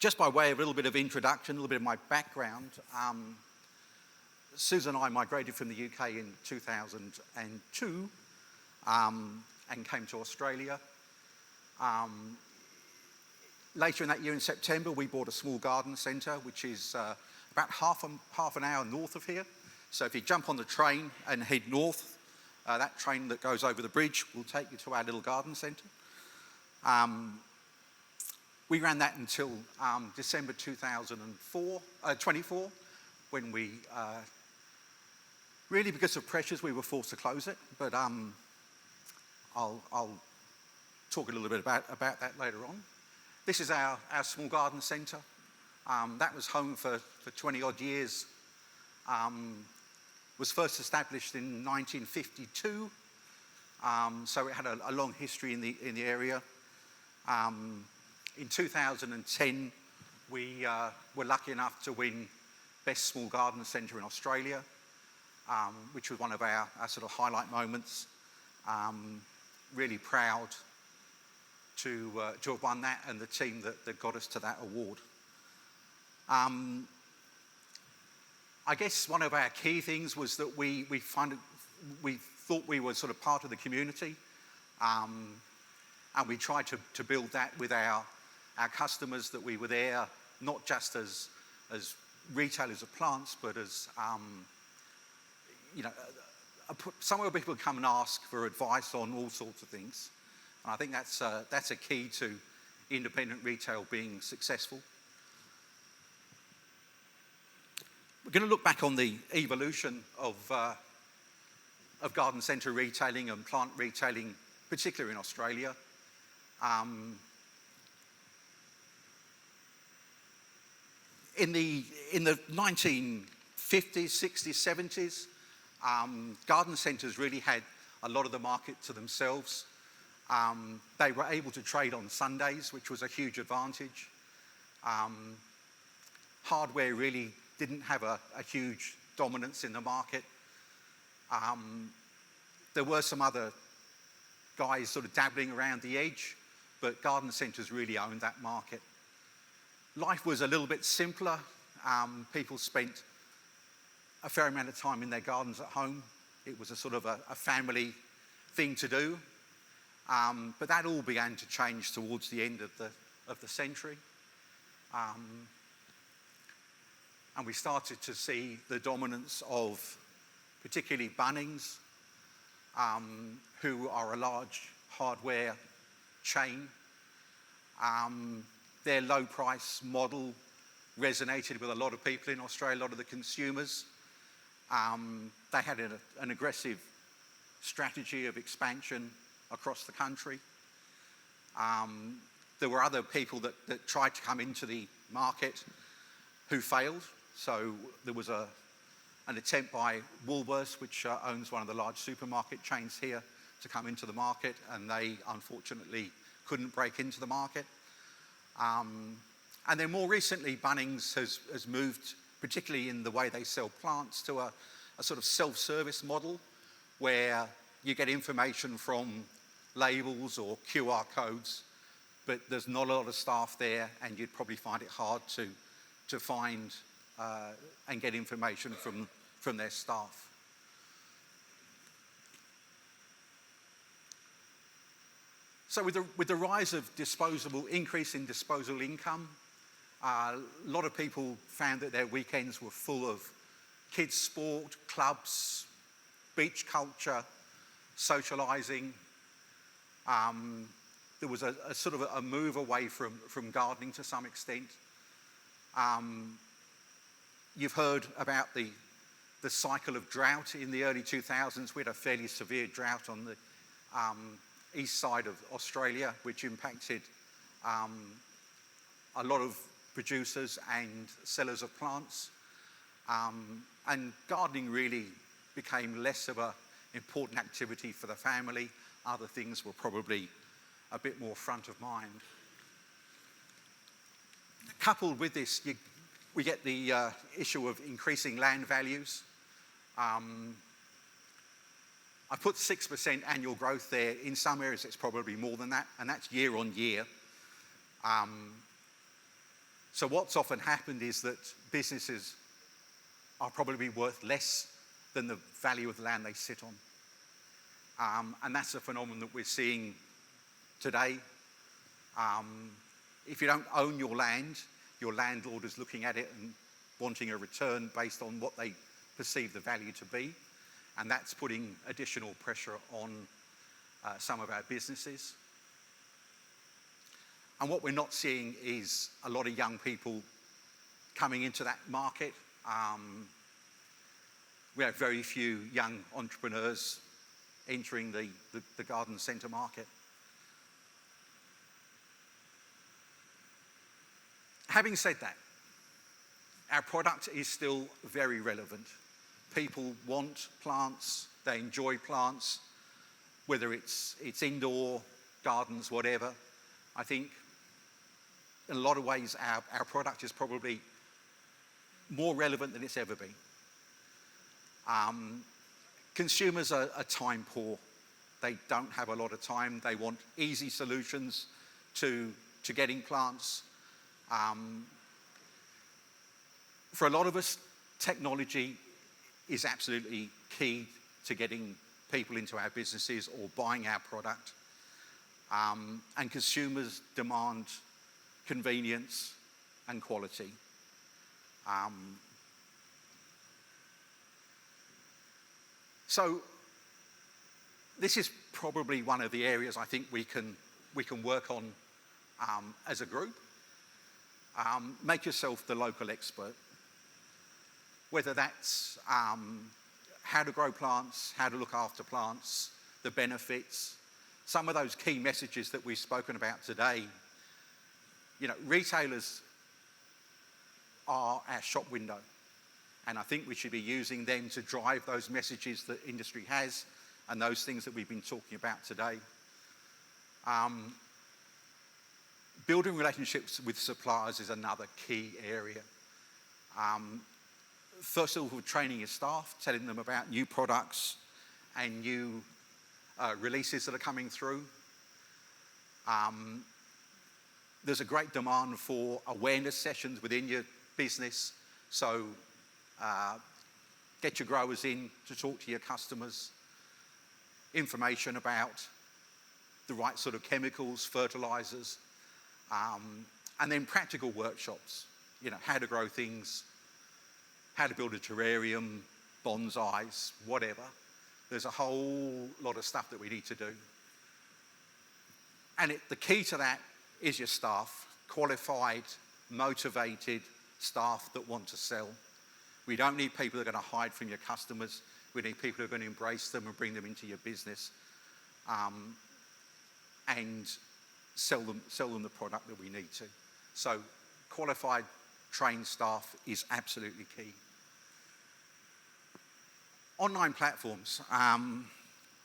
Just by way of a little bit of introduction, a little bit of my background, Susan and I migrated from the UK in 2002 and came to Australia. Later in that year in September, we bought a small garden centre, which is about half an hour north of here. So if you jump on the train and head north, that train that goes over the bridge will take you to our little garden centre. We ran that until December 2024, when we, really because of pressures, we were forced to close it. But I'll talk a little bit about that later on. This is our small garden centre. That was home for 20 odd years. Was first established in 1952, so it had a long history in the area. In 2010, we were lucky enough to win Best Small Garden Centre in Australia, which was one of our sort of highlight moments. Really proud to have won that, and the team that got us to that award. I guess one of our key things was that we thought we were sort of part of the community, and we tried to build that with our customers, that we were there not just as retailers of plants, but as somewhere people come and ask for advice on all sorts of things. And I think that's a key to independent retail being successful. We're going to look back on the evolution of garden centre retailing and plant retailing, particularly in Australia. In the 1950s, 60s, 70s, garden centres really had a lot of the market to themselves. They were able to trade on Sundays, which was a huge advantage. Hardware really didn't have a huge dominance in the market. There were some other guys sort of dabbling around the edge, but garden centres really owned that market. Life was a little bit simpler. People spent a fair amount of time in their gardens at home. It was a sort of a family thing to do. But that all began to change towards the end of the century. And we started to see the dominance of particularly Bunnings, who are a large hardware chain. Their low price model resonated with a lot of people in Australia, a lot of the consumers. They had an aggressive strategy of expansion across the country. There were other people that tried to come into the market who failed. So there was an attempt by Woolworths, which owns one of the large supermarket chains here, to come into the market, and they unfortunately couldn't break into the market. And then more recently, Bunnings has moved, particularly in the way they sell plants, to a sort of self-service model where you get information from labels or QR codes, but there's not a lot of staff there, and you'd probably find it hard to find and get information from their staff. So with the rise of increase in disposable income, a lot of people found that their weekends were full of kids' sport, clubs, beach culture, socialising. There was a sort of a move away from gardening to some extent. You've heard about the cycle of drought in the early 2000s. We had a fairly severe drought on the east side of Australia, which impacted a lot of producers and sellers of plants. And gardening really became less of an important activity for the family. Other things were probably a bit more front of mind. Coupled with this, we get the issue of increasing land values. I put 6% annual growth there. In some areas it's probably more than that, and that's year on year. So what's often happened is that businesses are probably worth less than the value of the land they sit on. And that's a phenomenon that we're seeing today. If you don't own your landlord is looking at it and wanting a return based on what they perceive the value to be. And that's putting additional pressure on some of our businesses. And what we're not seeing is a lot of young people coming into that market. We have very few young entrepreneurs entering the garden centre market. Having said that, our product is still very relevant. People want plants, they enjoy plants, whether it's indoor, gardens, whatever. I think in a lot of ways our product is probably more relevant than it's ever been. Consumers are time poor. They don't have a lot of time. They want easy solutions to getting plants. For a lot of us, technology is absolutely key to getting people into our businesses or buying our product. And consumers demand convenience and quality. So this is probably one of the areas I think we can work on as a group. Make yourself the local expert. Whether that's how to grow plants, how to look after plants, the benefits, some of those key messages that we've spoken about today. You know, retailers are our shop window, and I think we should be using them to drive those messages that industry has and those things that we've been talking about today. Building relationships with suppliers is another key area. First of all, training your staff, telling them about new products and new releases that are coming through. There's a great demand for awareness sessions within your business. So get your growers in to talk to your customers. Information about the right sort of chemicals, fertilizers, and then practical workshops. You know, how to grow things, how to build a terrarium, bonsais, whatever. There's a whole lot of stuff that we need to do. And the key to that is your staff, qualified, motivated staff that want to sell. We don't need people that are going to hide from your customers. We need people who are going to embrace them and bring them into your business and sell them the product that we need to. So qualified, trained staff is absolutely key. Online platforms,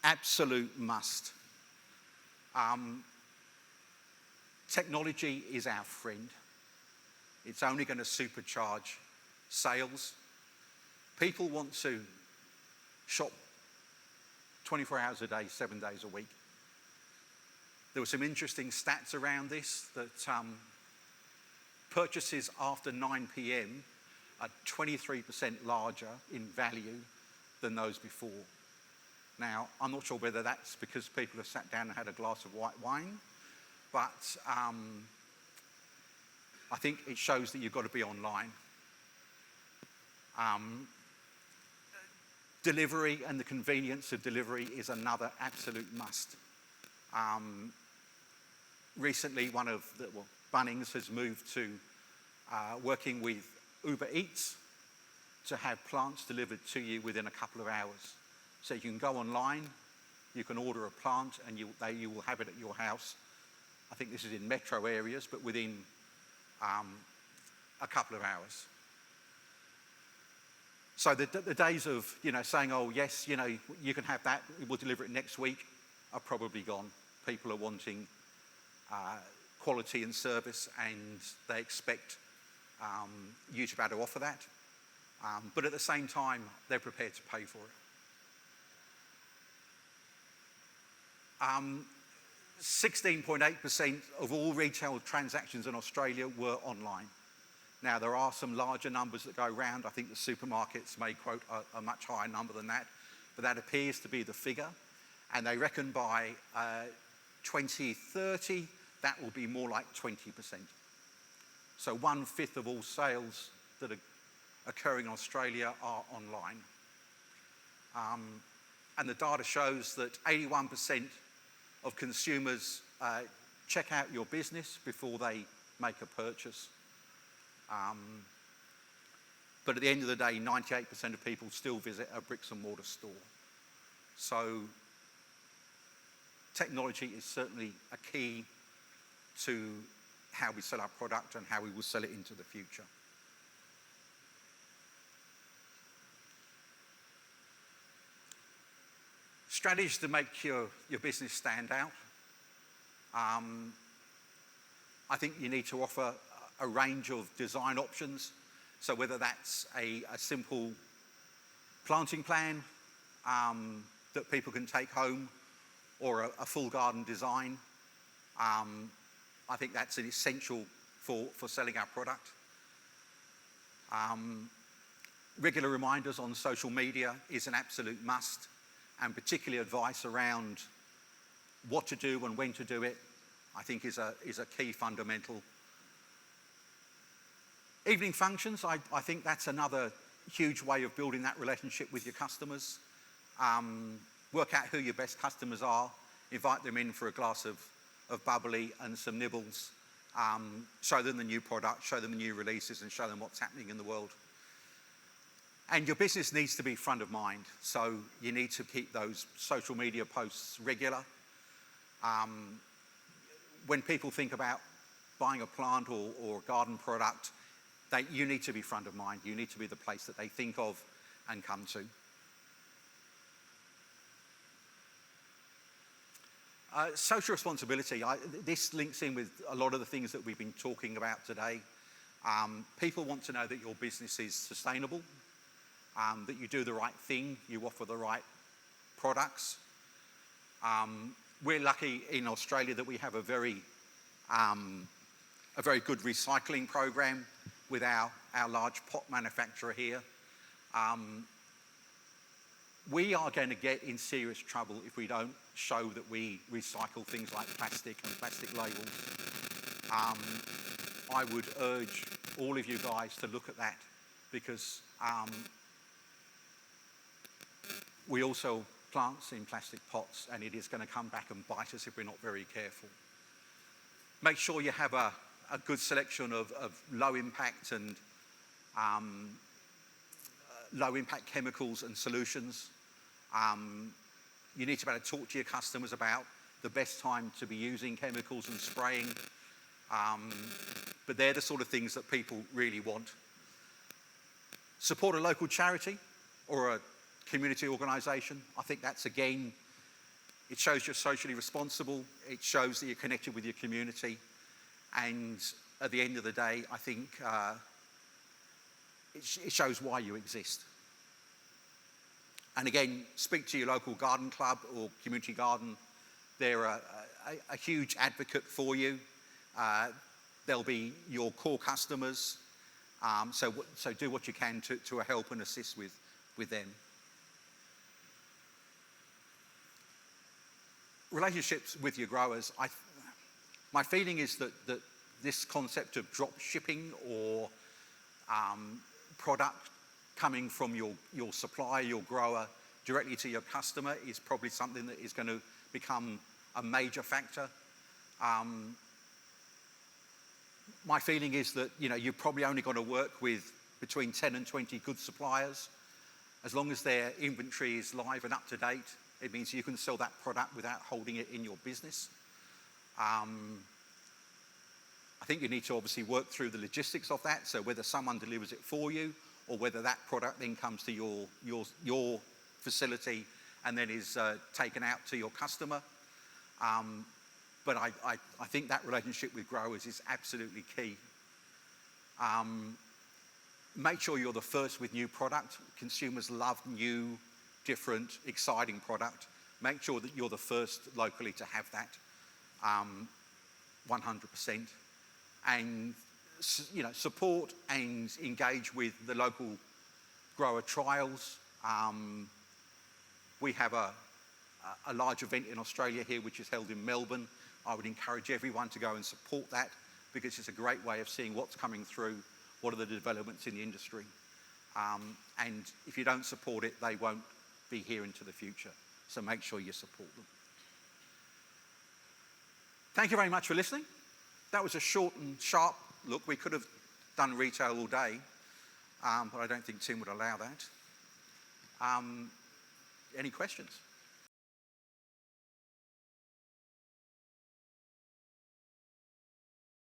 absolute must. Technology is our friend. It's only going to supercharge sales. People want to shop 24 hours a day, 7 days a week. There were some interesting stats around this, that purchases after 9 p.m. are 23% larger in value than those before. Now, I'm not sure whether that's because people have sat down and had a glass of white wine, but I think it shows that you've got to be online. Delivery and the convenience of delivery is another absolute must. Recently, Bunnings has moved to working with Uber Eats to have plants delivered to you within a couple of hours. So you can go online, you can order a plant, and you will have it at your house. I think this is in metro areas, but within a couple of hours. So the days of saying, oh yes, you can have that, we'll deliver it next week, are probably gone. People are wanting quality and service, and they expect you to be able to offer that. But at the same time, they're prepared to pay for it. 16.8% of all retail transactions in Australia were online. Now, there are some larger numbers that go around. I think the supermarkets may quote a much higher number than that, but that appears to be the figure. And they reckon by 2030, that will be more like 20%. So 1/5 of all sales that are occurring in Australia are online. And the data shows that 81% of consumers check out your business before they make a purchase. But at the end of the day, 98% of people still visit a bricks and mortar store. So technology is certainly a key to how we sell our product and how we will sell it into the future. Strategies to make your business stand out. I think you need to offer a range of design options. So whether that's a simple planting plan that people can take home, or a full garden design, I think that's an essential for selling our product. Regular reminders on social media is an absolute must, and particularly advice around what to do and when to do it, I think is a key fundamental. Evening functions, I think that's another huge way of building that relationship with your customers. Work out who your best customers are, invite them in for a glass of bubbly and some nibbles, show them the new product, show them the new releases, and show them what's happening in the world. And your business needs to be front of mind, so you need to keep those social media posts regular. When people think about buying a plant or a garden product, you need to be front of mind. You need to be the place that they think of and come to. Social responsibility, this links in with a lot of the things that we've been talking about today. People want to know that your business is sustainable, that you do the right thing, you offer the right products. We're lucky in Australia that we have a very good recycling program with our large pot manufacturer here. We are going to get in serious trouble if we don't show that we recycle things like plastic and plastic labels. I would urge all of you guys to look at that, because we all sell plants in plastic pots, and it is going to come back and bite us if we're not very careful. Make sure you have a good selection of low impact and low impact chemicals and solutions. You need to be able to talk to your customers about the best time to be using chemicals and spraying. But they're the sort of things that people really want. Support a local charity or a community organisation. I think that's, again, it shows you're socially responsible. It shows that you're connected with your community. And at the end of the day, I think it shows why you exist. And again, speak to your local garden club or community garden. They're a huge advocate for you. They'll be your core customers. So do what you can to help and assist with them. Relationships with your growers. My feeling is that this concept of drop shipping or product coming from your supplier, your grower, directly to your customer is probably something that is going to become a major factor. My feeling is that you're probably only going to work with between 10 and 20 good suppliers. As long as their inventory is live and up to date, it means you can sell that product without holding it in your business. I think you need to obviously work through the logistics of that, so whether someone delivers it for you or whether that product then comes to your facility and then is taken out to your customer. But I think that relationship with growers is absolutely key. Make sure you're the first with new product. Consumers love new, different, exciting product. Make sure that you're the first locally to have that 100%. And support and engage with the local grower trials. We have a large event in Australia here, which is held in Melbourne. I would encourage everyone to go and support that, because it's a great way of seeing what's coming through, what are the developments in the industry. And if you don't support it, they won't be here into the future. So make sure you support them. Thank you very much for listening. That was a short and sharp look. We could have done retail all day, but I don't think Tim would allow that. Any questions?